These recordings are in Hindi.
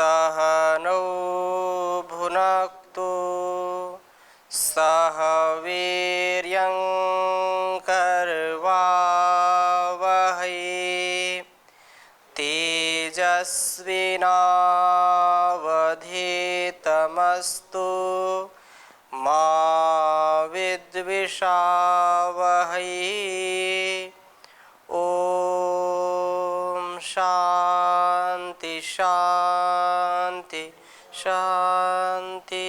सह नो भुनक्तु सह वीर्यं करवावहै तेजस्विनावधीतमस्तु मा विद्विषावहै। ओम शांति शांति शांति।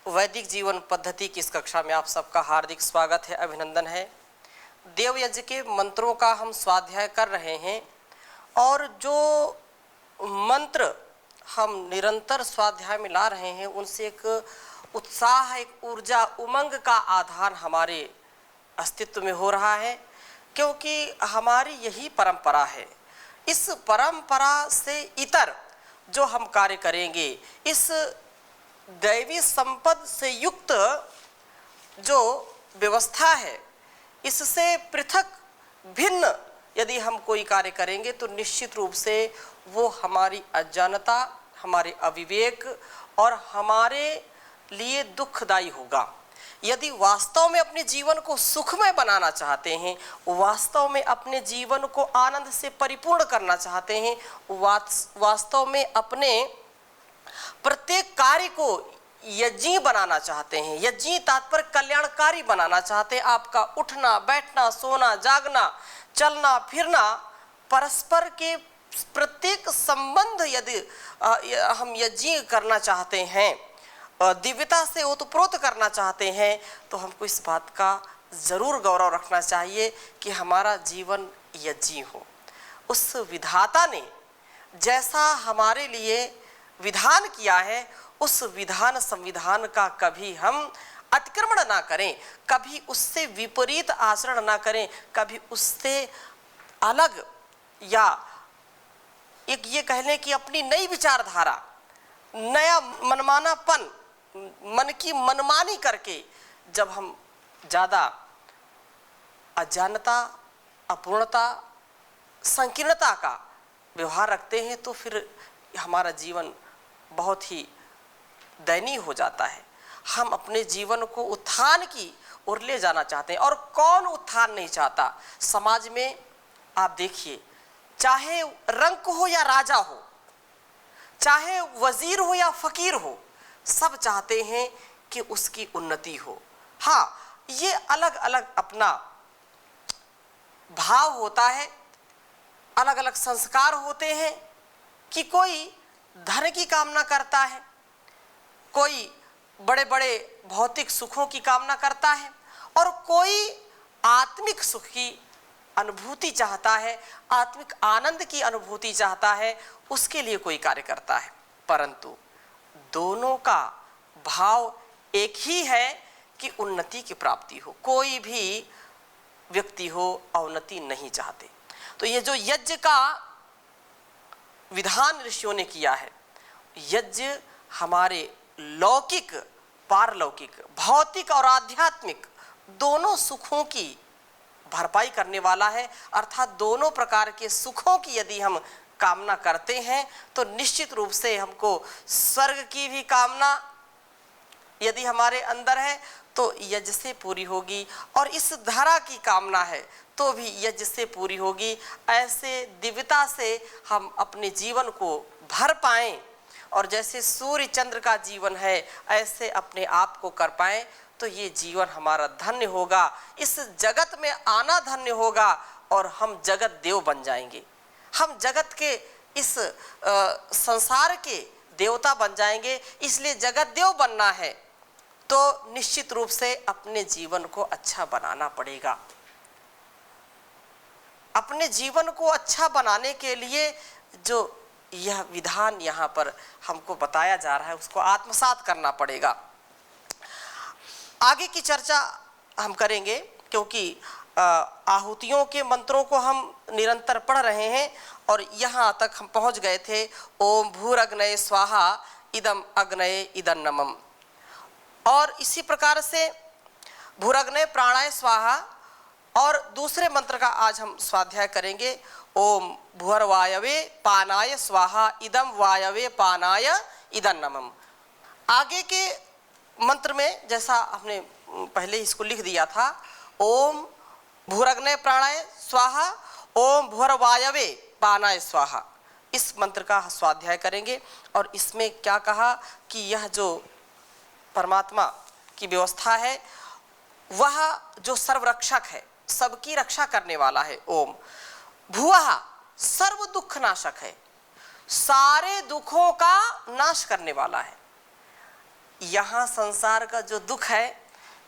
वैदिक जीवन पद्धति की इस कक्षा में आप सबका हार्दिक स्वागत है, अभिनंदन है। देव यज्ञ के मंत्रों का हम स्वाध्याय कर रहे हैं और जो मंत्र हम निरंतर स्वाध्याय में ला रहे हैं उनसे एक उत्साह, एक ऊर्जा, उमंग का आधार हमारे अस्तित्व में हो रहा है, क्योंकि हमारी यही परंपरा है। इस परंपरा से इतर जो हम कार्य करेंगे, इस दैवी संपद से युक्त जो व्यवस्था है, इससे पृथक भिन्न यदि हम कोई कार्य करेंगे तो निश्चित रूप से वो हमारी अज्ञानता, हमारे अविवेक और हमारे लिए दुखदायी होगा। यदि वास्तव में अपने जीवन को सुखमय बनाना चाहते हैं, वास्तव में अपने जीवन को आनंद से परिपूर्ण करना चाहते हैं, वास्तव में अपने प्रत्येक कार्य को यज्ञी बनाना चाहते हैं, यज्ञी तात्पर्य कल्याणकारी बनाना चाहते हैं, आपका उठना बैठना, सोना जागना, चलना फिरना, परस्पर के प्रत्येक संबंध यदि हम यज्ञी करना चाहते हैं, दिव्यता से ओतप्रोत करना चाहते हैं, तो हमको इस बात का जरूर गौरव रखना चाहिए कि हमारा जीवन यज्ञी हो। उस विधाता ने जैसा हमारे लिए विधान किया है, उस विधान संविधान का कभी हम अतिक्रमण ना करें, कभी उससे विपरीत आचरण ना करें, कभी उससे अलग या एक ये कह लें कि अपनी नई विचारधारा, नया मनमानापन, मन की मनमानी करके जब हम ज़्यादा अज्ञानता, अपूर्णता, संकीर्णता का व्यवहार रखते हैं तो फिर हमारा जीवन बहुत ही दयनीय हो जाता है। हम अपने जीवन को उत्थान की ओर ले जाना चाहते हैं, और कौन उत्थान नहीं चाहता। समाज में आप देखिए, चाहे रंक हो या राजा हो, चाहे वजीर हो या फकीर हो, सब चाहते हैं कि उसकी उन्नति हो। हाँ, ये अलग अलग अपना भाव होता है, अलग अलग संस्कार होते हैं कि कोई धन की कामना करता है, कोई बड़े बड़े भौतिक सुखों की कामना करता है, और कोई आत्मिक सुख की अनुभूति चाहता है, आत्मिक आनंद की अनुभूति चाहता है, उसके लिए कोई कार्य करता है। परंतु दोनों का भाव एक ही है कि उन्नति की प्राप्ति हो। कोई भी व्यक्ति हो अवनति नहीं चाहते। तो ये जो यज्ञ का विधान ऋषियों ने किया है, यज्ञ हमारे लौकिक, पारलौकिक, भौतिक और आध्यात्मिक दोनों सुखों की भरपाई करने वाला है। अर्थात दोनों प्रकार के सुखों की यदि हम कामना करते हैं तो निश्चित रूप से हमको स्वर्ग की भी कामना यदि हमारे अंदर है तो यज्ञ से पूरी होगी, और इस धरा की कामना है तो भी यज्ञ से पूरी होगी। ऐसे दिव्यता से हम अपने जीवन को भर पाएं, और जैसे सूर्य चंद्र का जीवन है ऐसे अपने आप को कर पाएं, तो ये जीवन हमारा धन्य होगा। इस जगत में आना धन्य होगा और हम जगत देव बन जाएंगे। हम जगत के इस संसार के देवता बन जाएंगे। इसलिए जगत देव बनना है तो निश्चित रूप से अपने जीवन को अच्छा बनाना पड़ेगा। अपने जीवन को अच्छा बनाने के लिए जो यह विधान यहाँ पर हमको बताया जा रहा है उसको आत्मसात करना पड़ेगा। आगे की चर्चा हम करेंगे, क्योंकि आहुतियों के मंत्रों को हम निरंतर पढ़ रहे हैं और यहाँ तक हम पहुँच गए थे। ओम भूरग्नये स्वाहा इदम अग्नये इदन्नमम। और इसी प्रकार से भूरग्नये प्राणाय स्वाहा और दूसरे मंत्र का आज हम स्वाध्याय करेंगे। ओम भुवर्वायवे पानाय स्वाहा इदम वायवे पानाय इदन्नमम। आगे के मंत्र में जैसा हमने पहले इसको लिख दिया था, ओम भूरग्नय प्राणाय स्वाहा ओम भुवर्वायवे पानाय स्वाहा, इस मंत्र का स्वाध्याय करेंगे। और इसमें क्या कहा कि यह जो परमात्मा की व्यवस्था है वह जो सर्वरक्षक है, सबकी रक्षा करने वाला है। ओम भुवः सर्व दुख नाशक है, सारे दुखों का नाश करने वाला है। यहाँ संसार का जो दुख है,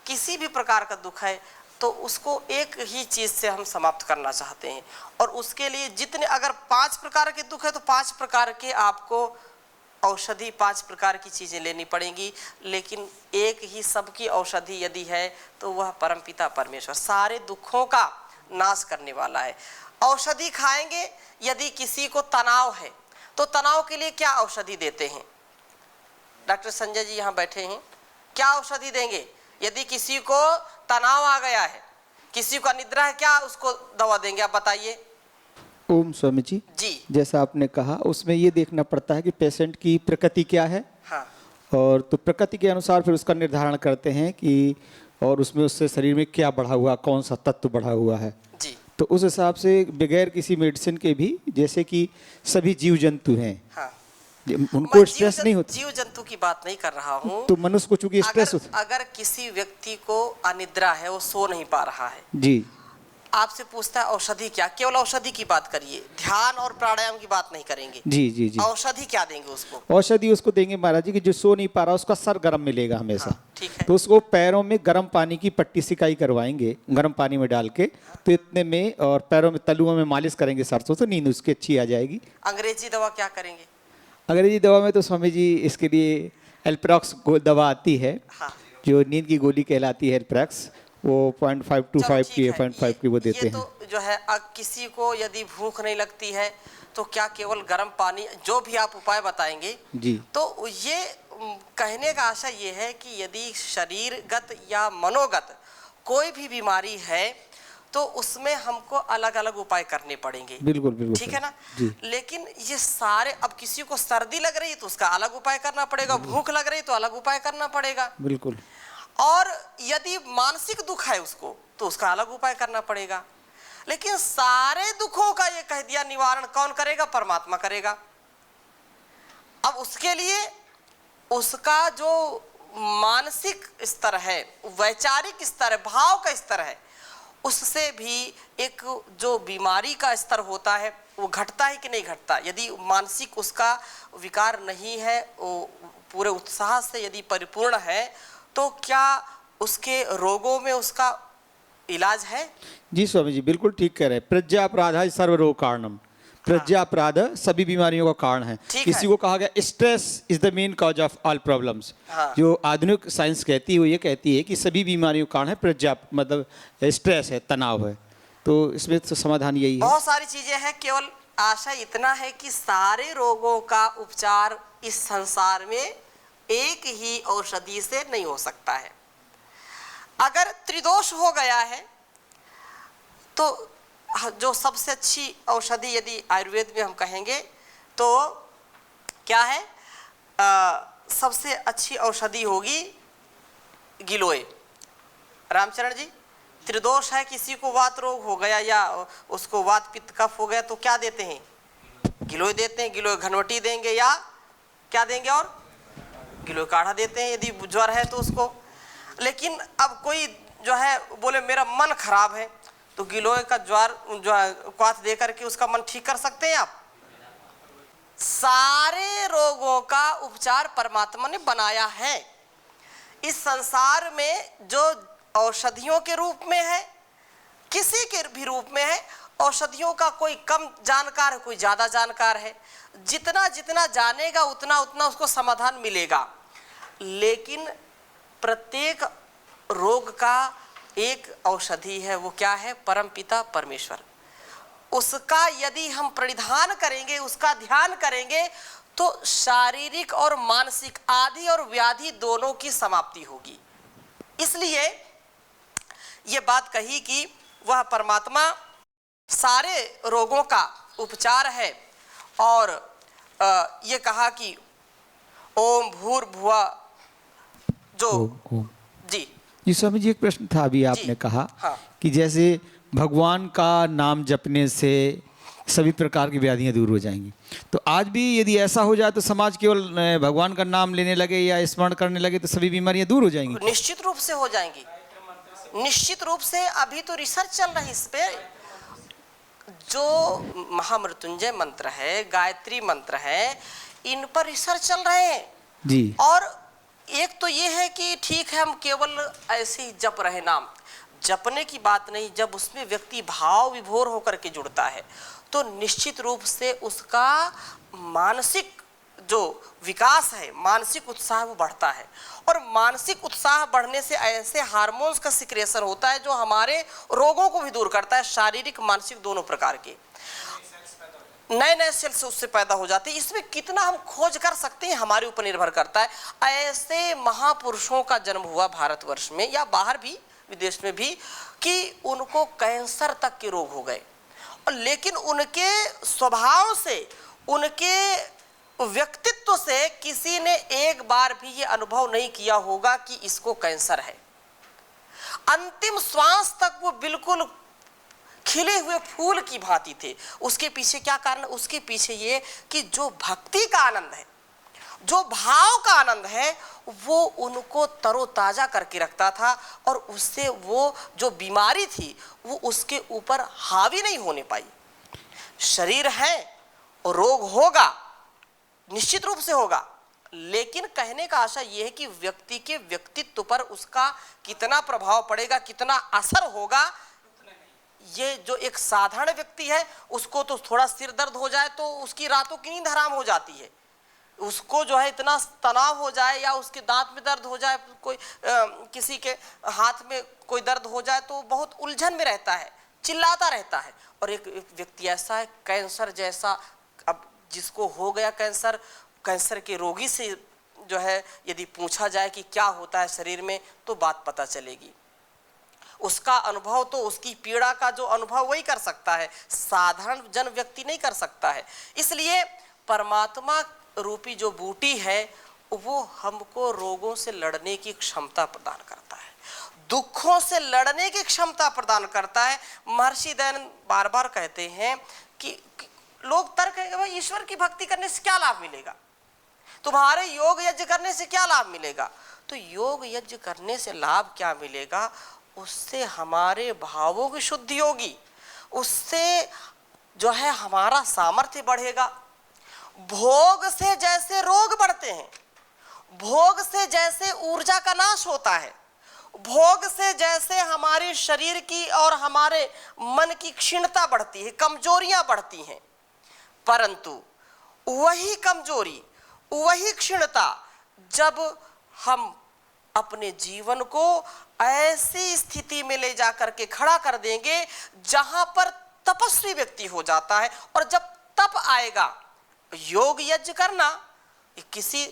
किसी भी प्रकार का दुख है, तो उसको एक ही चीज़ से हम समाप्त करना चाहते हैं। और उसके लिए जितने, अगर 5 प्रकार के दुख है तो 5 प्रकार के आपको औषधि, 5 प्रकार की चीज़ें लेनी पड़ेंगी। लेकिन एक ही सबकी औषधि यदि है तो वह परमपिता परमेश्वर सारे दुखों का नाश करने वाला है। औषधि खाएंगे, यदि किसी को तनाव है तो तनाव के लिए क्या औषधि देते हैं? डॉक्टर संजय जी यहाँ बैठे हैं, क्या औषधि देंगे? यदि किसी को तनाव आ गया है, किसी को अनिद्रा है, क्या उसको दवा देंगे? आप बताइए। ओम स्वामी जी, जैसा आपने कहा उसमें ये देखना पड़ता है कि पेशेंट की प्रकृति क्या है। हाँ। और तो प्रकृति के अनुसार फिर उसका निर्धारण करते हैं कि और उसमें उससे शरीर में क्या बढ़ा हुआ, कौन सा तत्व बढ़ा हुआ है जी। तो उस हिसाब से बगैर किसी मेडिसिन के भी, जैसे कि सभी जीव जंतु हैं, हाँ, उनको स्ट्रेस नहीं होता। जीव जंतु की बात नहीं कर रहा हूँ, तो मनुष्य को चूंकि स्ट्रेस होता, अगर किसी व्यक्ति को अनिद्रा है, वो सो नहीं पा रहा है जी, आपसे पूछता है औषधि क्या? केवल औषधि की बात करिए, ध्यान और प्राणायाम की बात नहीं करेंगे। जी जी जी। औषधि क्या देंगे उसको? औषधि उसको देंगे महाराज जी कि जो सो नहीं पा रहा उसका सर गर्म मिलेगा हमेशा। हाँ, ठीक है। तो उसको पैरों में गर्म पानी की पट्टी सिकाई करवाएंगे, गर्म पानी में डाल के, तो इतने में, और पैरों में तलुओं में मालिश करेंगे सरसों, तो नींद उसकी अच्छी आ जाएगी। अंग्रेजी दवा क्या करेंगे? अंग्रेजी दवा में तो स्वामी जी इसके लिए एल्प्रॉक्स दवा आती है। हाँ। जो नींद की गोली कहलाती है एल्प्रॉक्स, वो 0.525 की 0.5 की वो देते हैं। तो जो है किसी को यदि भूख नहीं लगती है तो क्या केवल गर्म पानी, जो भी आप उपाय बताएंगे जी, तो ये कहने का आशा ये है कि यदि शरीरगत या मनोगत कोई भी बीमारी है तो उसमें हमको अलग अलग उपाय करने पड़ेंगे। बिल्कुल बिल्कुल, ठीक है ना जी। लेकिन ये सारे, अब किसी को सर्दी लग रही है तो उसका अलग उपाय करना पड़ेगा, भूख लग रही तो अलग उपाय करना पड़ेगा। बिल्कुल। और यदि मानसिक दुख है उसको तो उसका अलग उपाय करना पड़ेगा। लेकिन सारे दुखों का ये कह दिया निवारण कौन करेगा? परमात्मा करेगा। अब उसके लिए उसका जो मानसिक स्तर है, वैचारिक स्तर है, भाव का स्तर है, उससे भी एक जो बीमारी का स्तर होता है वो घटता है कि नहीं घटता। यदि मानसिक उसका विकार नहीं है, वो पूरे उत्साह से यदि परिपूर्ण है, तो क्या उसके रोगों में उसका इलाज है? जी स्वामी जी, बिल्कुल ठीक कह रहे हैं। प्रज्ञापराध सर्व रोग कारणम, प्रज्ञापराध सभी बीमारियों का कारण है। किसी को कहा गया stress is the main cause of all problems. जो आधुनिक साइंस कहती है वो ये कहती है कि सभी बीमारियों का कारण है प्रज्ञा, मतलब स्ट्रेस है, तनाव है। तो इसमें तो समाधान यही है। बहुत सारी चीजें हैं, केवल आशा इतना है कि सारे रोगों का उपचार इस संसार में एक ही औषधि से नहीं हो सकता है। अगर त्रिदोष हो गया है तो जो सबसे अच्छी औषधि यदि आयुर्वेद में हम कहेंगे तो क्या है? सबसे अच्छी औषधि होगी गिलोय। रामचरण जी, त्रिदोष है, किसी को वात रोग हो गया या उसको वात पित्त कफ हो गया तो क्या देते हैं? गिलोय देते हैं। गिलोय घनवटी देंगे या क्या देंगे? और गिलोय काढ़ा देते हैं यदि ज्वर है तो उसको। लेकिन अब कोई जो है बोले मेरा मन खराब है, तो गिलोय का ज्वर जो है क्वाथ दे करके उसका मन ठीक कर सकते हैं आप? सारे रोगों का उपचार परमात्मा ने बनाया है। इस संसार में जो औषधियों के रूप में है, किसी के भी रूप में है, औषधियों का कोई कम जानकार है, कोई ज़्यादा जानकार है। जितना जितना जानेगा उतना उतना उसको समाधान मिलेगा। लेकिन प्रत्येक रोग का एक औषधि है, वो क्या है? परमपिता परमेश्वर। उसका यदि हम परिधान करेंगे, उसका ध्यान करेंगे, तो शारीरिक और मानसिक आदि और व्याधि दोनों की समाप्ति होगी। इसलिए ये बात कही कि वह परमात्मा सारे रोगों का उपचार है। और ये कहा कि ओम भूर्भुवः जो जी स्वामी जी, एक प्रश्न था अभी आपने कहा कि जैसे भगवान का नाम जपने से सभी प्रकार की व्याधियां दूर हो जाएंगी, तो आज भी यदि ऐसा हो जाए तो समाज केवल भगवान का नाम लेने लगे या स्मरण करने लगे तो सभी बीमारियां दूर हो जाएंगी? निश्चित रूप से हो जाएंगी, निश्चित रूप से। अभी तो रिसर्च चल रही है इस पे। जो महामृत्युंजय मंत्र है, गायत्री मंत्र है, इन पर रिसर्च चल रहे हैं जी। और एक तो ये है कि ठीक है हम केवल ऐसे ही जप रहे नाम, जपने की बात नहीं, जब उसमें व्यक्ति भाव विभोर होकर के जुड़ता है तो निश्चित रूप से उसका मानसिक जो विकास है, मानसिक उत्साह वो बढ़ता है। और मानसिक उत्साह बढ़ने से ऐसे हार्मोन्स का सिक्रेशन होता है जो हमारे रोगों को भी दूर करता है, शारीरिक मानसिक दोनों प्रकार के नए नए सेल्स उससे पैदा हो जाते हैं। इसमें कितना हम खोज कर सकते हैं हमारे ऊपर निर्भर करता है। ऐसे महापुरुषों का जन्म हुआ भारतवर्ष में या बाहर भी विदेश में भी कि उनको कैंसर तक के रोग हो गए, और लेकिन उनके स्वभाव से, उनके व्यक्तित्व से किसी ने एक बार भी ये अनुभव नहीं किया होगा कि इसको कैंसर है। अंतिम श्वास तक वो बिल्कुल खिले हुए फूल की भांति थे। उसके पीछे क्या कारण? उसके पीछे ये कि जो भक्ति का आनंद है, जो भाव का आनंद है, वो उनको तरोताजा करके रखता था और उससे वो जो बीमारी थी वो उसके ऊपर हावी नहीं होने पाई। शरीर है और रोग होगा, निश्चित रूप से होगा, लेकिन कहने का आशा यह है कि व्यक्ति के व्यक्तित्व पर उसका कितना प्रभाव पड़ेगा, कितना असर होगा। ये जो एक साधारण व्यक्ति है उसको तो थोड़ा सिर दर्द हो जाए तो उसकी रातों की नींद हराम हो जाती है, उसको जो है इतना तनाव हो जाए या उसके दांत में दर्द हो जाए, कोई किसी के हाथ में कोई दर्द हो जाए तो बहुत उलझन में रहता है, चिल्लाता रहता है। और एक व्यक्ति ऐसा है कैंसर जैसा, अब जिसको हो गया कैंसर, कैंसर के रोगी से जो है यदि पूछा जाए कि क्या होता है शरीर में तो बात पता चलेगी। उसका अनुभव तो, उसकी पीड़ा का जो अनुभव वही कर सकता है, साधारण जन व्यक्ति नहीं कर सकता है। इसलिए परमात्मा रूपी जो बूटी है वो हमको रोगों से लड़ने की क्षमता प्रदान करता है, दुखों से लड़ने की क्षमता प्रदान करता है। महर्षि दयानंद बार बार कहते हैं कि लोग तर्क है कि भाई ईश्वर की भक्ति करने से क्या लाभ मिलेगा, तुम्हारे योग यज्ञ करने से क्या लाभ मिलेगा? तो योग यज्ञ करने से लाभ क्या मिलेगा? उससे हमारे भावों की शुद्धि होगी, उससे जो है हमारा सामर्थ्य बढ़ेगा। भोग से जैसे रोग बढ़ते हैं, भोग से जैसे ऊर्जा का नाश होता है, भोग से जैसे हमारे शरीर की और हमारे मन की क्षीणता बढ़ती है, कमजोरियां बढ़ती हैं, परंतु वही कमजोरी, वही क्षीणता जब हम अपने जीवन को ऐसी स्थिति में ले जाकर के खड़ा कर देंगे जहां पर तपस्वी व्यक्ति हो जाता है। और जब तप आएगा, योग यज्ञ करना किसी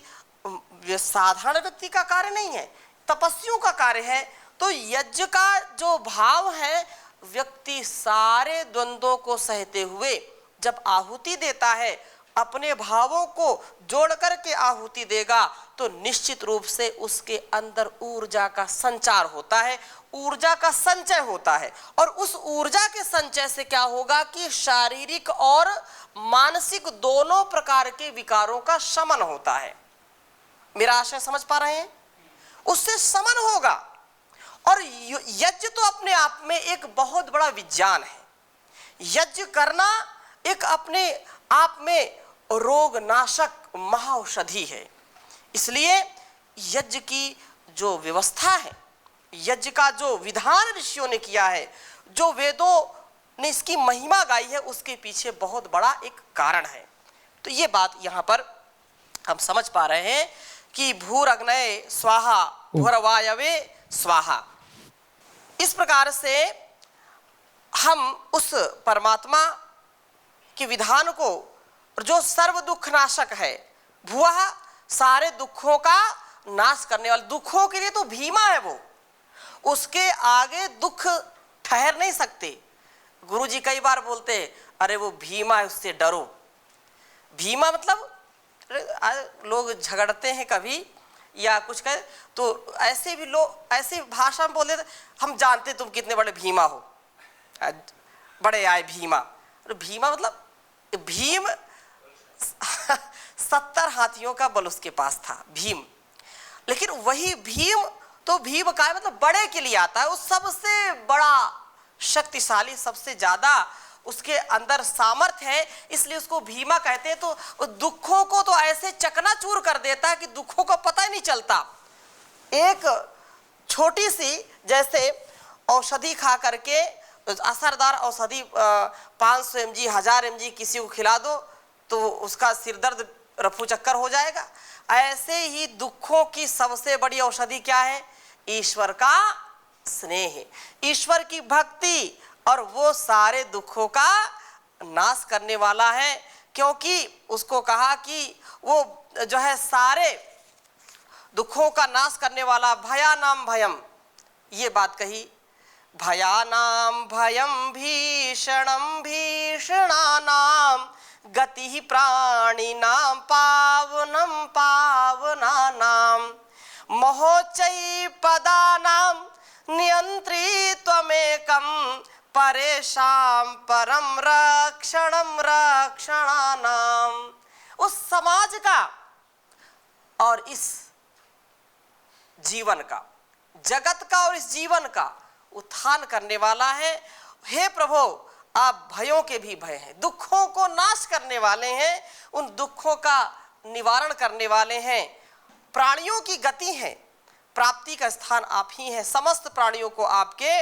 साधारण व्यक्ति का कार्य नहीं है, तपस्वियों का कार्य है। तो यज्ञ का जो भाव है, व्यक्ति सारे द्वंद्वों को सहते हुए जब आहुति देता है, अपने भावों को जोड़ करके आहुति देगा तो निश्चित रूप से उसके अंदर ऊर्जा का संचार होता है, ऊर्जा का संचय होता है। और उस ऊर्जा के संचय से क्या होगा कि शारीरिक और मानसिक दोनों प्रकार के विकारों का शमन होता है। मेरा आशय समझ पा रहे हैं? उससे शमन होगा। और यज्ञ तो अपने आप में एक बहुत बड़ा विज्ञान है। यज्ञ करना एक अपने आप में रोग नाशक महाऔषधि है। इसलिए यज्ञ की जो व्यवस्था है, यज्ञ का जो विधान ऋषियों ने किया है, जो वेदों ने इसकी महिमा गाई है, उसके पीछे बहुत बड़ा एक कारण है। तो ये बात यहाँ पर हम समझ पा रहे हैं कि भूरग्नये स्वाहा भूरवायवे स्वाहा। इस प्रकार से हम उस परमात्मा के विधान को, जो सर्व दुख नाशक है, भुवः सारे दुखों का नाश करने वाला, दुखों के लिए तो भीमा है वो, उसके आगे दुख ठहर नहीं सकते। गुरुजी कई बार बोलते हैं, अरे वो भीमा है उससे डरो। भीमा मतलब लोग झगड़ते हैं कभी या कुछ कहे तो ऐसे भी लोग ऐसी भाषा में बोले, हम जानते तुम कितने बड़े भीमा हो, बड़े आए भीमा। भीमा मतलब भीम 70 हाथियों का बल उसके पास था भीम। लेकिन वही भीम तो भीम का मतलब बड़े के लिए आता है, वो सबसे बड़ा शक्तिशाली, सबसे ज्यादा उसके अंदर सामर्थ्य है, इसलिए उसको भीमा कहते हैं। तो दुखों को तो ऐसे चकनाचूर कर देता है कि दुखों का पता ही नहीं चलता। एक छोटी सी जैसे औषधि खा करके, असरदार औषधि 500 mg 1000 mg किसी को खिला दो तो उसका सिर दर्द रफू चक्कर हो जाएगा। ऐसे ही दुखों की सबसे बड़ी औषधि क्या है? ईश्वर का स्नेह है, ईश्वर की भक्ति, और वो सारे दुखों का नाश करने वाला है। क्योंकि उसको कहा कि वो जो है सारे दुखों का नाश करने वाला, भयानाम भयम, ये बात कही, भयानाम भयम भीषणम भीषणानाम गति प्राणिनाम पावनम पावनानाम मोहोचै पदानाम नियंत्रित्वमेकं परेशान परम रक्षणम रक्षणानाम। उस समाज का और इस जीवन का, जगत का और इस जीवन का उत्थान करने वाला है। हे प्रभु, आप भयों के भी भय हैं, दुखों को नाश करने वाले हैं, उन दुखों का निवारण करने वाले हैं। प्राणियों की गति है, प्राप्ति का स्थान आप ही हैं, समस्त प्राणियों को आपके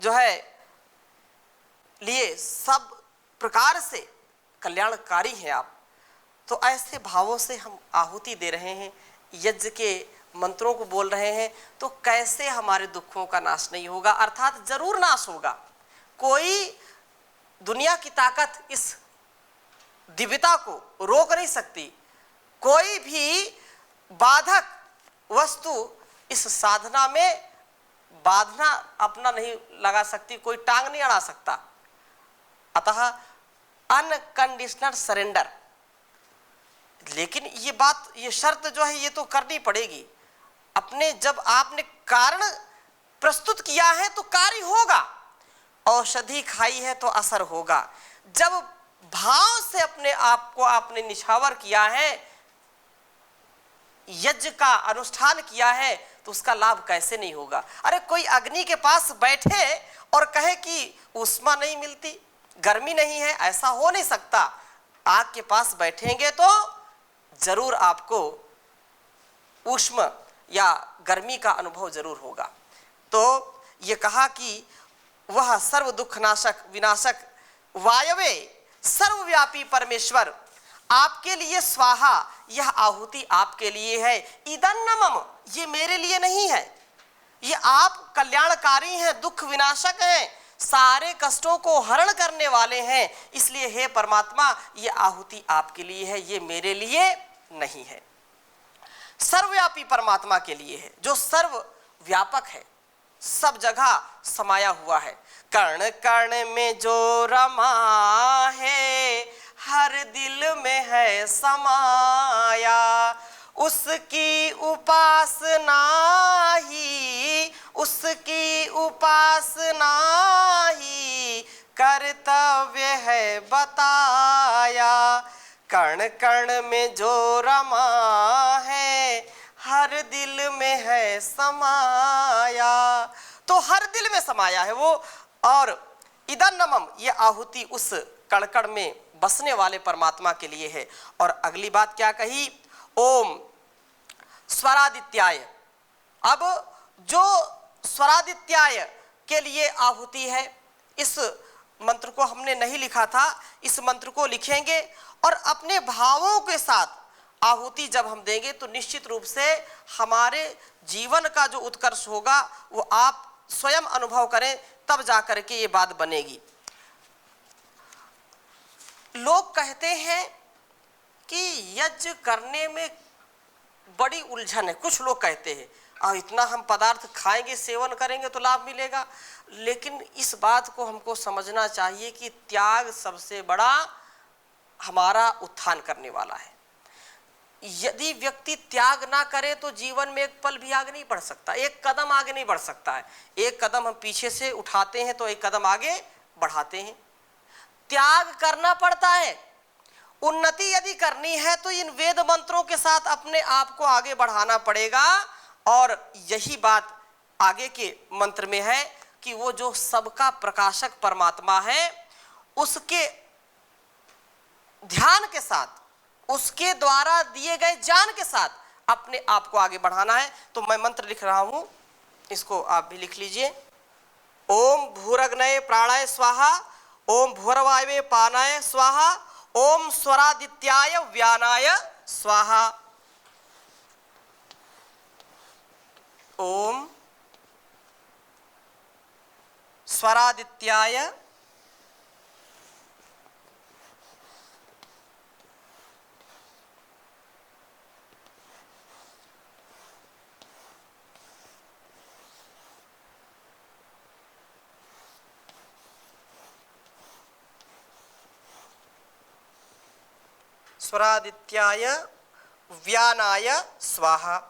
जो है लिए सब प्रकार से कल्याणकारी हैं आप। तो ऐसे भावों से हम आहुति दे रहे हैं, यज्ञ के मंत्रों को बोल रहे हैं, तो कैसे हमारे दुखों का नाश नहीं होगा? अर्थात जरूर नाश होगा। कोई दुनिया की ताकत इस दिव्यता को रोक नहीं सकती, कोई भी बाधक वस्तु इस साधना में बाधना अपना नहीं लगा सकती, कोई टांग नहीं अड़ा सकता। अतः अनकंडीशनल सरेंडर। लेकिन ये बात, ये शर्त जो है ये तो करनी पड़ेगी। अपने जब आपने कारण प्रस्तुत किया है तो कार्य होगा, औषधि खाई है तो असर होगा। जब भाव से अपने आप को आपने निछावर किया है, यज्ञ का अनुष्ठान किया है, तो उसका लाभ कैसे नहीं होगा? अरे कोई अग्नि के पास बैठे और कहे कि ऊष्मा नहीं मिलती, गर्मी नहीं है, ऐसा हो नहीं सकता। आग के पास बैठेंगे तो जरूर आपको ऊष्मा या गर्मी का अनुभव जरूर होगा। तो ये कहा कि वह सर्व दुख नाशक विनाशक वायवे सर्वव्यापी परमेश्वर, आपके लिए स्वाहा, यह आहुति आपके लिए है। इदन्नमम, ये मेरे लिए नहीं है, ये आप कल्याणकारी हैं, दुख विनाशक हैं, सारे कष्टों को हरण करने वाले हैं। इसलिए हे परमात्मा, ये आहुति आपके लिए है, ये मेरे लिए नहीं है। सर्वव्यापी परमात्मा के लिए है, जो सर्व व्यापक है, सब जगह समाया हुआ है। कण कण में जो रमा है, हर दिल में है समाया, उसकी उपासना ही, उसकी उपासना ही कर्तव्य है बताया। कण कण में जो रमा है, हर दिल में है समाया। तो हर दिल में समाया है वो। और इदन्नमम, ये आहुति उस कणकण में बसने वाले परमात्मा के लिए है। और अगली बात क्या कही? ओम स्वरादित्याय। अब जो स्वरादित्याय के लिए आहुति है, इस मंत्र को हमने नहीं लिखा था, इस मंत्र को लिखेंगे और अपने भावों के साथ आहुति जब हम देंगे तो निश्चित रूप से हमारे जीवन का जो उत्कर्ष होगा वो आप स्वयं अनुभव करें, तब जाकर के ये बात बनेगी। लोग कहते हैं कि यज्ञ करने में बड़ी उलझन है। कुछ लोग कहते हैं और इतना हम पदार्थ खाएंगे, सेवन करेंगे तो लाभ मिलेगा। लेकिन इस बात को हमको समझना चाहिए कि त्याग सबसे बड़ा हमारा उत्थान करने वाला है। यदि व्यक्ति त्याग ना करे तो जीवन में एक पल भी आगे नहीं बढ़ सकता, एक कदम आगे नहीं बढ़ सकता है। एक कदम हम पीछे से उठाते हैं तो एक कदम आगे बढ़ाते हैं। त्याग करना पड़ता है। उन्नति यदि करनी है तो इन वेद मंत्रों के साथ अपने आप को आगे बढ़ाना पड़ेगा। और यही बात आगे के मंत्र में है कि वो जो सबका प्रकाशक परमात्मा है, उसके ध्यान के साथ, उसके द्वारा दिए गए ज्ञान के साथ अपने आप को आगे बढ़ाना है। तो मैं मंत्र लिख रहा हूं, इसको आप भी लिख लीजिए। ओम भूरग्नये प्राणाय स्वाहा, ओम भूर्वायवे पानाय स्वाहा, ओम स्वरादित्याय व्यानाय स्वाहा। ओम स्वरादित्याय स्वरादित्याय व्यानाय स्वाहा।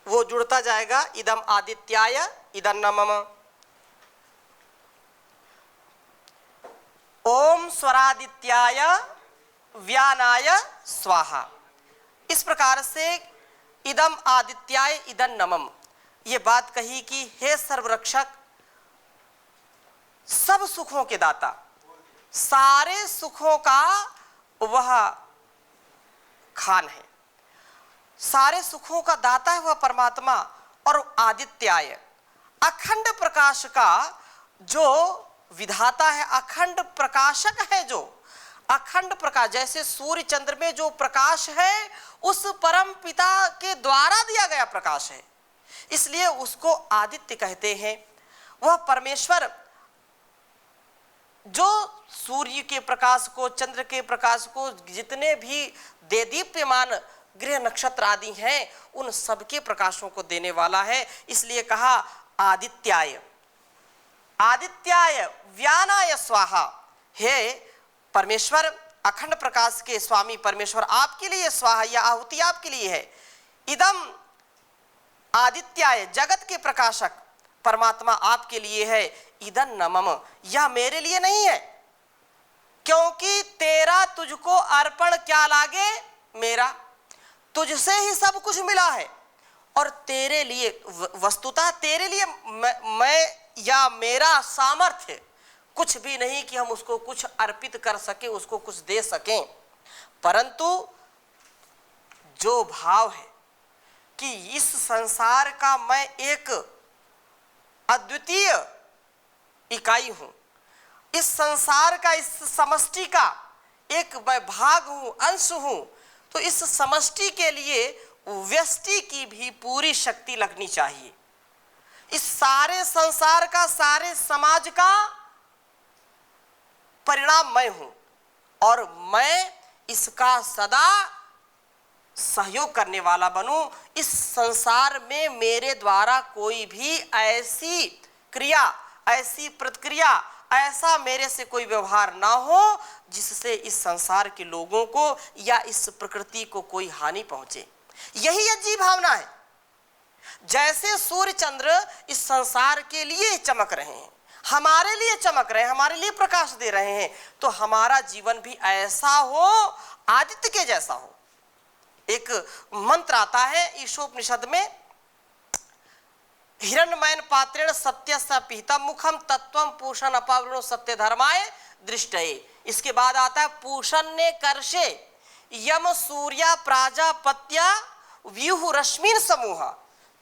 वो जुड़ता जाएगा, इदम आदित्याय इदं नमः। ओम स्वरादित्याय व्यानाय स्वाहा। इस प्रकार से इदम आदित्याय इदं नमः ये बात कही कि हे सर्वरक्षक, सब सुखों के दाता, सारे सुखों का वह खान है, सारे सुखों का दाता है वह परमात्मा। और आदित्याय अखंड प्रकाश का जो विधाता है, अखंड प्रकाशक है, जो अखंड प्रकाश, जैसे सूर्य चंद्र में जो प्रकाश है उस परम पिता के द्वारा दिया गया प्रकाश है, इसलिए उसको आदित्य कहते हैं। वह परमेश्वर जो सूर्य के प्रकाश को, चंद्र के प्रकाश को, जितने भी देदीप्यमान ग्रह नक्षत्र आदि हैं, उन सबके प्रकाशों को देने वाला है। इसलिए कहा आदित्याय, आदित्याय व्यानाय स्वाहा। हे परमेश्वर, अखंड प्रकाश के स्वामी परमेश्वर, आपके लिए स्वाहा, यह आहुति आपके लिए है। इदम आदित्याय, जगत के प्रकाशक परमात्मा आपके लिए है। इदं नमः, यह मेरे लिए नहीं है, क्योंकि तेरा तुझको अर्पण क्या लागे मेरा, तुझसे ही सब कुछ मिला है। और तेरे लिए, वस्तुतः तेरे लिए मैं या मेरा सामर्थ्य कुछ भी नहीं कि हम उसको कुछ अर्पित कर सके, उसको कुछ दे सकें। परंतु जो भाव है कि इस संसार का मैं एक अद्वितीय इकाई हूं, इस संसार का, इस समष्टि का एक मैं भाग हूं, अंश हूं, तो इस समष्टि के लिए व्यष्टि की भी पूरी शक्ति लगनी चाहिए। इस सारे संसार का, सारे समाज का परिणाम मैं हूं और मैं इसका सदा सहयोग करने वाला बनूं। इस संसार में मेरे द्वारा कोई भी ऐसी क्रिया, ऐसी प्रतिक्रिया, ऐसा मेरे से कोई व्यवहार ना हो जिससे इस संसार के लोगों को या इस प्रकृति को कोई हानि पहुंचे। यही अजीब भावना है। जैसे सूर्य चंद्र इस संसार के लिए चमक रहे हैं, हमारे लिए चमक रहे हैं, हमारे लिए प्रकाश दे रहे हैं, तो हमारा जीवन भी ऐसा हो, आदित्य के जैसा हो। एक मंत्र आता है ईशोपनिषद में, हिरण्मयन पात्रेण सत्यस्य पिहितम मुखम तत्वम पूषण अपावृणो सत्य धर्माय दृष्टये। इसके बाद आता है पूषण ने कर्षे यम सूर्या प्राजापत्या व्यूह रश्मिन समूह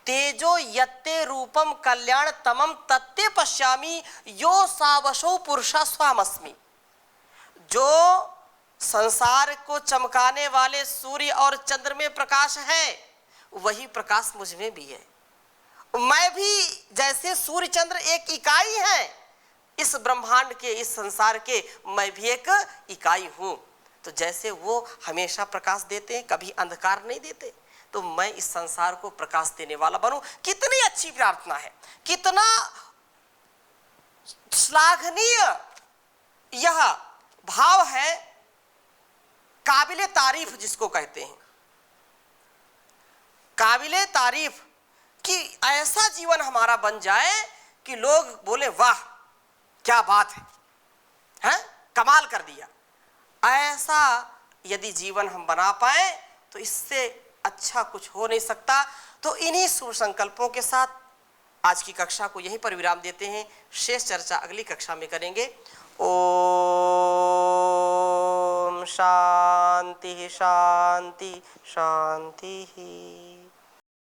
तेजो यत्ते रूपम कल्याण तमम तत्ते पश्यामि यो सावशो पुरुषा स्वामस्मि। जो संसार को चमकाने वाले सूर्य और चंद्र में प्रकाश है, वही प्रकाश मुझ में भी है। मैं भी जैसे सूर्य चंद्र एक इकाई है इस ब्रह्मांड के, इस संसार के, मैं भी एक इकाई हूं। तो जैसे वो हमेशा प्रकाश देते हैं, कभी अंधकार नहीं देते, तो मैं इस संसार को प्रकाश देने वाला बनूं। कितनी अच्छी प्रार्थना है, कितना श्लाघनीय यह भाव है, काबिले तारीफ जिसको कहते हैं, काबिले तारीफ कि ऐसा जीवन हमारा बन जाए कि लोग बोले वाह क्या बात है, कमाल कर दिया। ऐसा यदि जीवन हम बना पाए तो इससे अच्छा कुछ हो नहीं सकता। तो इन्हीं शुभ संकल्पों के साथ आज की कक्षा को यहीं पर विराम देते हैं। शेष चर्चा अगली कक्षा में करेंगे। ओम शांति शांति शांति।